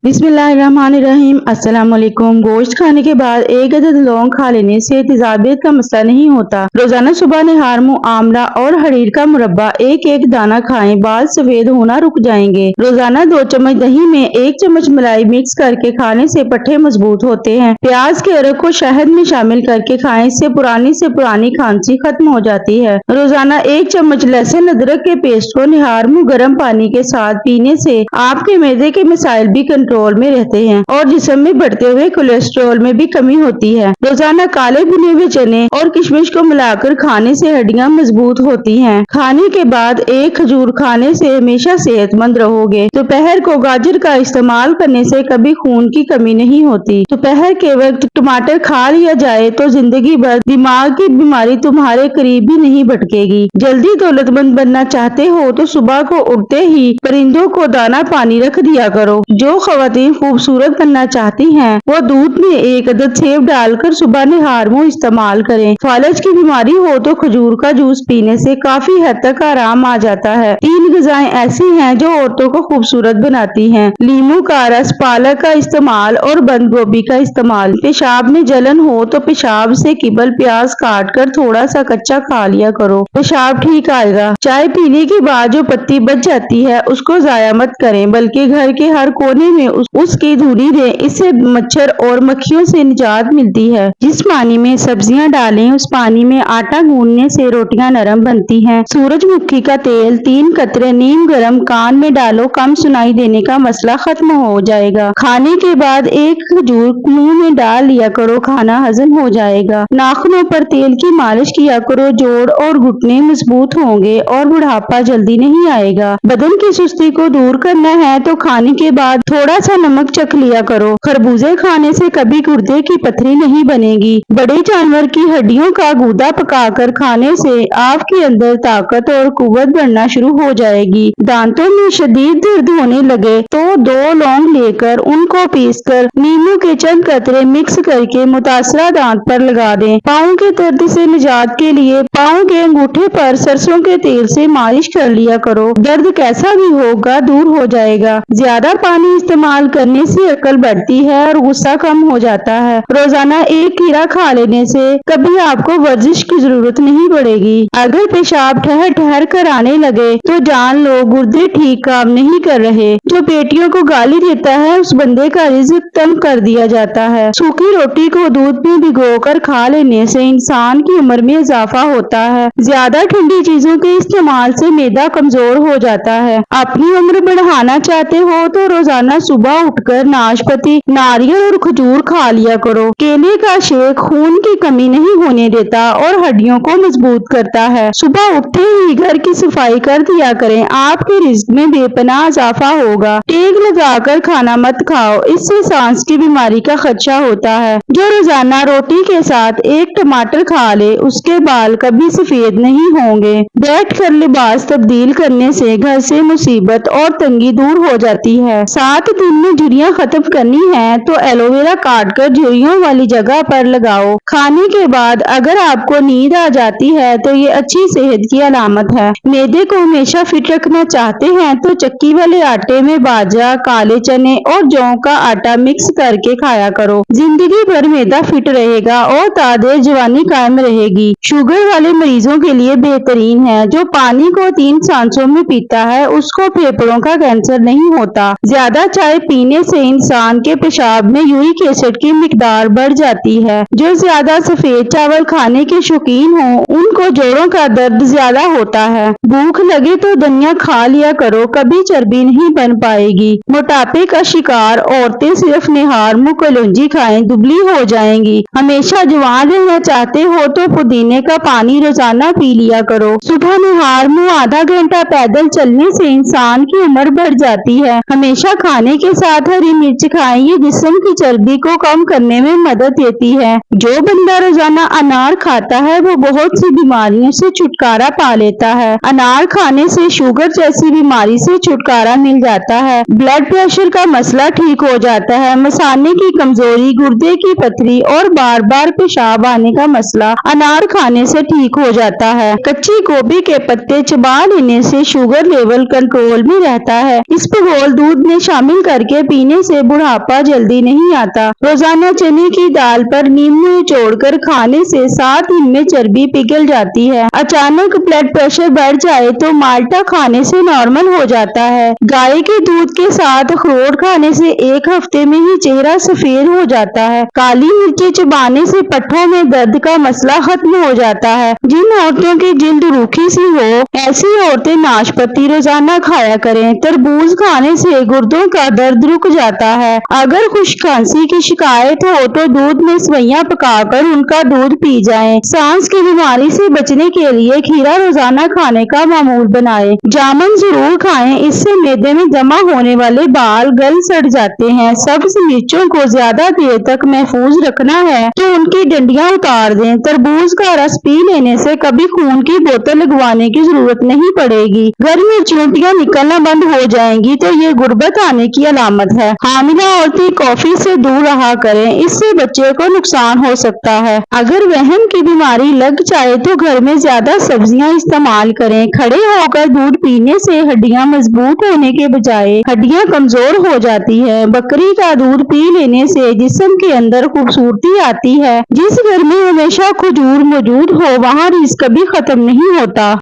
बिस्मिल्लाहिर्रहमानिर्रहीम। अस्सलाम वालेकुम। गोश्त खाने के बाद एक अदद लौंग खा लेने से तेजाबियत का मसला नहीं होता। रोजाना सुबह निहार मुंह आमला और हरीर का मुरब्बा एक एक दाना खाएं, बाल सफेद होना रुक जाएंगे। रोजाना 2 चम्मच दही में 1 चम्मच मलाई मिक्स करके खाने से पट्ठे मजबूत होते हैं। प्याज के अरक को शहद में शामिल करके खाएं, इससे पुरानी खांसी खत्म हो जाती है। रोजाना 1 चम्मच लहसुन अदरक के पेस्ट को निहार मुंह गर्म पानी के साथ पीने से आपके मैदे के मसाइल भी कंट्रोल में रहते हैं और जिस्म में बढ़ते हुए कोलेस्ट्रॉल में भी कमी होती है। रोजाना काले भुने हुए चने और किशमिश को मिलाकर खाने से हड्डियां मजबूत होती हैं। खाने के बाद एक खजूर खाने से हमेशा सेहतमंद रहोगे। दोपहर को गाजर का इस्तेमाल करने से कभी खून की कमी नहीं होती। दोपहर के वक्त टमाटर खा लिया जाए तो जिंदगी भर दिमाग की बीमारी तुम्हारे करीब भी नहीं भटकेगी। जल्दी दौलतमंद बनना चाहते हो तो सुबह को उठते ही परिंदों को दाना पानी रख दिया करो। जो खवातीन खूबसूरत बनना चाहती हैं वो दूध में 1 अदद सेब डालकर सुबह निहार मुंह इस्तेमाल करें। फालज की बीमारी हो तो खजूर का जूस पीने से काफी हद तक आराम आ जाता है। 3 ग़िज़ाएं ऐसी हैं जो औरतों को खूबसूरत बनाती हैं: लीमू का रस, पालक का इस्तेमाल और बंद गोभी का इस्तेमाल। पेशाब में जलन हो तो पेशाब से किबल प्याज काट कर थोड़ा सा कच्चा खा लिया करो, पेशाब ठीक आएगा। चाय पीने के बाद जो पत्ती बच जाती है उसको जाया मत करें, बल्कि घर के हर कोने में उसकी धूली दें। इससे मच्छर और मक्खियों से निजात मिलती है। जिस पानी में सब्जियां डालें उस पानी में आटा गूंदने से रोटियां नरम बनती हैं। सूरजमुखी का तेल 3 कतरे नीम गरम कान में डालो, कम सुनाई देने का मसला खत्म हो जाएगा। खाने के बाद 1 खजूर मुंह में डाल लिया करो, खाना हजम हो जाएगा। नाखूनों पर तेल की मालिश किया करो, जोड़ और घुटने मजबूत होंगे और बुढ़ापा जल्दी नहीं आएगा। बदन की सुस्ती को दूर करना है तो खाने के बाद थोड़ा सा नमक चख लिया करो। खरबूजे खाने से कभी गुर्दे की पथरी नहीं बनेगी। बड़े जानवर की हड्डियों का गूदा पकाकर खाने से आपके अंदर ताकत और कुव्वत बढ़ना शुरू हो जाएगी। दांतों में शदीद दर्द होने लगे तो 2 लौंग लेकर उनको पीसकर नींबू के चंद कतरे मिक्स करके मुतासरा दांत पर लगा दें। पाँव के दर्द से निजात के लिए पाँव के अंगूठे पर सरसों के तेल से मालिश कर लिया करो। दर्द कैसा भी होगा दूर हो जाएगा। ज्यादा पानी इस्तेमाल करने से अकल बढ़ती है और गुस्सा कम हो जाता है। रोजाना 1 खीरा खा लेने से कभी आपको वर्जिश की जरूरत नहीं पड़ेगी। अगर पेशाब ठहर ठहर कर आने लगे तो जान लो गुर्दे ठीक काम नहीं कर रहे। जो बेटियों को गाली देता है उस बंदे का रिज़्क तंग कर दिया जाता है। सूखी रोटी को दूध में भिगोकर खा लेने से इंसान की उम्र में इजाफा होता है। ज्यादा ठंडी चीजों के इस्तेमाल से मैदा कमजोर हो जाता है। अपनी उम्र बढ़ाना चाहते हो तो रोजाना सुबह उठकर नाशपाती, नारियल और खजूर खा लिया करो। केले का शेक खून की कमी नहीं होने देता और हड्डियों को मजबूत करता है। सुबह उठते ही घर की सफाई कर दिया करें, आपके रिज़्क में बेपनाह इजाफा होगा। टेक लगाकर खाना मत खाओ, इससे सांस की बीमारी का खदशा होता है। जो रोजाना रोटी के साथ 1 टमाटर खा ले उसके बाल कभी सफेद नहीं होंगे। बैठ कर लिबास तब्दील करने से घर से मुसीबत और तंगी दूर हो जाती है। 7 दिन में झुर्रियां खत्म करनी है तो एलोवेरा काट कर झुर्रियों वाली जगह पर लगाओ। खाने के बाद अगर आपको नींद आ जाती है तो ये अच्छी सेहत की अलामत है। मैदे को हमेशा फिट रखना चाहते हैं तो चक्की वाले आटे में बाजरा, काले चने और जौ का आटा मिक्स करके खाया करो। जिंदगी भर मैदा फिट रहेगा और तादेर जवानी कायम रहेगी। शुगर वाले मरीजों के लिए बेहतरीन है। जो पानी को 3 सांसों में पीता है उसको फेफड़ों का कैंसर नहीं होता। ज्यादा चाय पीने से इंसान के पेशाब में यूरिक एसिड की मिकदार बढ़ जाती है। जो ज्यादा सफेद चावल खाने के शौकीन हो उनको जोड़ों का दर्द ज्यादा होता है। भूख लगे तो धनिया खा लिया करो, कभी चर्बी नहीं बन पाएगी। मोटापे का शिकार औरतें सिर्फ निहार मुंह कलौंजी खाएं, दुबली हो जाएंगी। हमेशा जवान रहना चाहते हो तो पुदीने का पानी रोजाना पी लिया करो। सुबह निहार मुंह आधा घंटा पैदल चलने से इंसान की उम्र बढ़ जाती है। हमेशा खाने के साथ हरी मिर्च खाएं, ये जिस्म की चर्बी को कम करने में मदद देती है। जो बंदा रोजाना अनार खाता है वो बहुत सी बीमारियों से छुटकारा पा लेता है। अनार खाने से शुगर जैसी बीमारी से छुटकारा मिल जाता है। ब्लड प्रेशर का मसला ठीक हो जाता है। मसाने की कमजोरी, गुर्दे की पथरी और बार बार पेशाब आने का मसला अनार खाने से ठीक हो जाता है। कच्ची गोभी के पत्ते चबा लेने से शुगर लेवल कंट्रोल में रहता है। इस घोल दूध में शामिल کر کے پینے سے بڑھاپا جلدی نہیں آتا۔ روزانہ چنے کی دال پر نیمبو نچوڑ کر کھانے سے 7 دن میں چربی پگھل جاتی ہے۔ اچانک بلڈ پریشر بڑھ جائے تو مالٹا کھانے سے نارمل ہو جاتا ہے۔ گائے کے دودھ کے ساتھ اخروٹ کھانے سے 1 ہفتے میں ہی چہرہ سفید ہو جاتا ہے۔ کالی مرچیں چبانے سے پٹھوں میں درد کا مسئلہ ختم ہو جاتا ہے۔ جن عورتوں کی جلد روکھی سی ہو، ایسی عورتیں ناشپاتی روزانہ کھایا کریں۔ تربوز کھانے سے گردوں کا درد رک جاتا ہے۔ اگر خشک کھانسی کی شکایت ہو تو دودھ میں سوئیاں پکا کر ان کا دودھ پی جائیں۔ سانس کی بیماری سے بچنے کے لیے کھیرا روزانہ کھانے کا معمول بنائیں۔ جامن ضرور کھائیں، اس سے معدے میں جمع ہونے والے بال گل سڑ جاتے ہیں۔ سبز مرچوں کو زیادہ دیر تک محفوظ رکھنا ہے تو ان کی ڈنڈیاں اتار دیں۔ تربوز کا رس پی لینے سے کبھی خون کی بوتل لگوانے کی ضرورت نہیں پڑے گی۔ گھر میں چیونٹیاں نکلنا بند ہو جائیں گی تو یہ غربت آنے کی علامت ہے۔ حاملہ عورتیں کافی سے دور رہا کریں، اس سے بچے کو نقصان ہو سکتا ہے۔ اگر وہم کی بیماری لگ جائے تو گھر میں زیادہ سبزیاں استعمال کریں۔ کھڑے ہو کر دودھ پینے سے ہڈیاں مضبوط ہونے کے بجائے ہڈیاں کمزور ہو جاتی ہے۔ بکری کا دودھ پی لینے سے جسم کے اندر خوبصورتی آتی ہے۔ جس گھر میں ہمیشہ کھجور موجود ہو وہاں رزق کبھی ختم نہیں ہوتا۔